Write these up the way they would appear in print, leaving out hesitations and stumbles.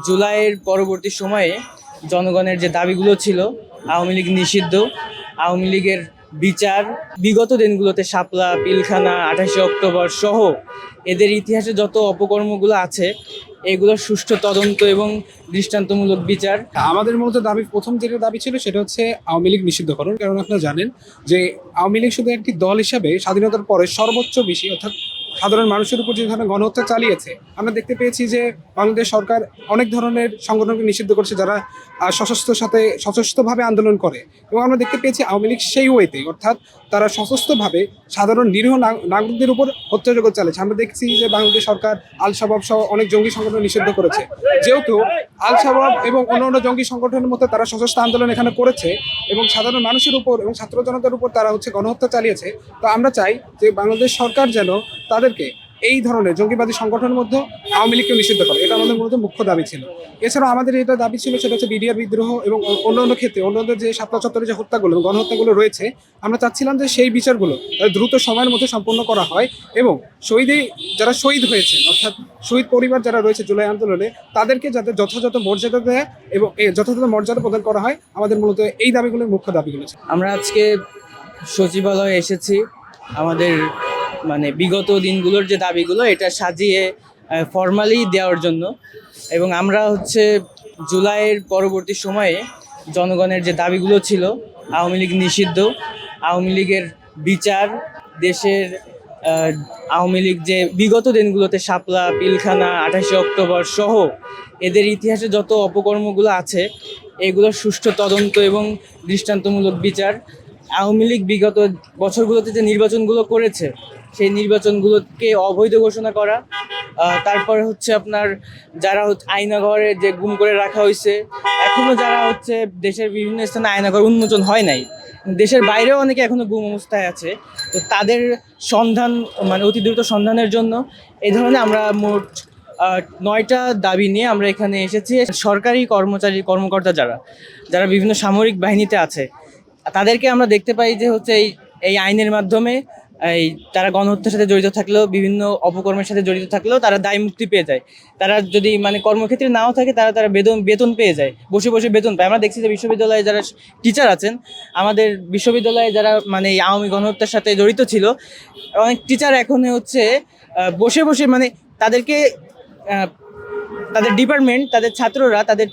জুলাইয়ের পরবর্তী সময়ে জনগণের যে দাবিগুলো ছিল, আওয়ামী লীগ নিষিদ্ধ, আওয়ামী লীগের বিচার, বিগত দিনগুলোতে শাপলা, পিলখানা, 28শে অক্টোবর সহ এদের ইতিহাসে যত অপকর্মগুলো আছে এগুলোর সুষ্ঠু তদন্ত এবং দৃষ্টান্তমূলক বিচার। আমাদের মূলত দাবি, প্রথম যেটা দাবি ছিল সেটা হচ্ছে আওয়ামী লীগ নিষিদ্ধকরণ। কারণ আপনারা জানেন যে আওয়ামী লীগ শুধু একটি দল হিসাবে স্বাধীনতার পরে সর্বোচ্চ বেশি, অর্থাৎ সাধারণ মানুষের উপর যে ধরনের গণহত্যা চালিয়েছে, আমরা দেখতে পেয়েছি যে বাংলাদেশ সরকার অনেক ধরনের সংগঠনকে নিষিদ্ধ করেছে যারা সশস্ত্রভাবে আন্দোলন করে। এবং আমরা দেখতে পেয়েছি আওয়ামী লীগ সেই ওয়েতে, অর্থাৎ তারা সশস্ত্রভাবে সাধারণ নিরীহ নাগরিকদের উপর হত্যাযজ্ঞ চালিয়েছে। আমরা দেখছি যে বাংলাদেশ সরকার আল শাবাব সহ অনেক জঙ্গি সংগঠন নিষিদ্ধ করেছে। যেহেতু আল শাবাব এবং অন্যান্য জঙ্গি সংগঠনের মধ্যে তারা সশস্ত্র আন্দোলন এখানে করেছে এবং সাধারণ মানুষের উপর এবং ছাত্র জনতার উপর তারা গণহত্যা চালিয়েছে, তো আমরা চাই যে বাংলাদেশ সরকার যেন তাদেরকে এই ধরনের জঙ্গিবাদী সংগঠনের মধ্যে আওয়ামী লীগকে নিষিদ্ধ করে। এটা আমাদের মূলত মুখ্য দাবি ছিল। এছাড়াও আমাদের এটা দাবি ছিল সেটা হচ্ছে বিডিআর বিদ্রোহ এবং অন্যান্য ক্ষেত্রে অন্যান্য যে শাপলা চত্বরে যে হত্যাগুলো, গণহত্যাগুলো রয়েছে, আমরা চাচ্ছিলাম যে সেই বিচারগুলো দ্রুত সময়ের মধ্যে সম্পন্ন করা হয় এবং যারা শহীদ হয়েছেন, অর্থাৎ শহীদ পরিবার যারা রয়েছে জুলাই আন্দোলনে, তাদেরকে যাতে যথাযথ মর্যাদা দেয় এবং যথাযথ মর্যাদা প্রদান করা হয়, আমাদের মূলত এই দাবিগুলোর মুখ্য দাবিগুলো ছিল। আমরা আজকে সচিবালয়ে এসেছি আমাদের বিগত দিনগুলোর যে দাবিগুলো এটা সাজিয়ে ফর্মালি দেওয়ার জন্য। এবং আমরা জুলাইয়ের পরবর্তী সময়ে জনগণের যে দাবিগুলো ছিল, আওয়ামী লীগ নিষিদ্ধ, আওয়ামী লীগের বিচার, দেশের আওয়ামী লীগ যে বিগত দিনগুলোতে শাপলা, পিলখানা, 28শে অক্টোবর সহ এদের ইতিহাসে যত অপকর্মগুলো আছে এগুলোর সুষ্ঠু তদন্ত এবং দৃষ্টান্তমূলক বিচার। আওয়ামী লীগ বিগত বছরগুলোতে যে নির্বাচনগুলো করেছে সেই নির্বাচনগুলোকে অবৈধ ঘোষণা করা, তারপরে আপনার যারা আয়নাঘরে যে গুম করে রাখা হয়েছে, এখনো যারা দেশের বিভিন্ন স্থানে আয়নাঘর উন্মোচন হয় নাই, দেশের বাইরেও অনেকে এখনো গুম অবস্থায় আছে, তো তাদের সন্ধান অতি দ্রুত সন্ধানের জন্য এই ধরনের আমরা মোট 9টা দাবি নিয়ে আমরা এখানে এসেছি। সরকারি কর্মকর্তা যারা যারা বিভিন্ন সামরিক বাহিনীতে আছে তাদেরকে আমরা দেখতে পাই যে এই আইনের মাধ্যমে তারা গণহত্যার সাথে জড়িত থাকলেও, বিভিন্ন অপকর্মের সাথে জড়িত থাকলেও তারা দায় মুক্তি পেয়ে যায়। তারা যদি কর্মক্ষেত্রে নাও থাকে তারা বেতন পেয়ে যায়, বসে বসে বেতন পায়। আমরা দেখছি যে বিশ্ববিদ্যালয়ে যারা টিচার আছেন, আমাদের বিশ্ববিদ্যালয়ে যারা এই আওয়ামী গণহত্যার সাথে জড়িত ছিল, অনেক টিচার এখন বসে বসে তাদেরকে তাদের ডিপার্টমেন্ট, তাদের ছাত্ররা, তাদের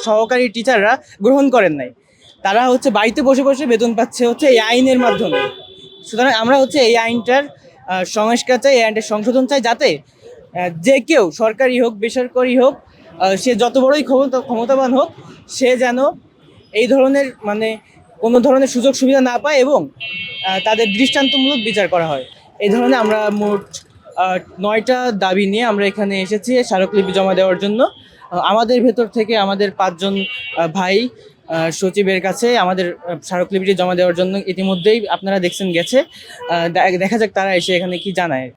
সহকারী টিচাররা গ্রহণ করেন নাই। তারা বাড়িতে বসে বসে বেতন পাচ্ছে এই আইনের মাধ্যমে। সুতরাং আমরা এই আইনটার সংস্কার চাই, এই আইনটার সংশোধন চাই, যাতে যে কেউ, সরকারি হোক বেসরকারি হোক, সে যত বড়ই ক্ষমতাবান হোক, সে যেন এই ধরনের কোনো ধরনের সুযোগ সুবিধা না পায় এবং তাদের দৃষ্টান্তমূলক বিচার করা হয়। এই ধরনের আমরা মোট 9টা দাবি নিয়ে আমরা এখানে এসেছি স্মারকলিপি জমা দেওয়ার জন্য। আমাদের ভেতর থেকে আমাদের 5 জন ভাই সচিবের কাছে আমাদের স্মারকলিপিটি জমা দেওয়ার জন্য ইতিমধ্যেই আপনারা দেখছেন গেছে। দেখা যাক তারা এসে এখানে কি জানায়।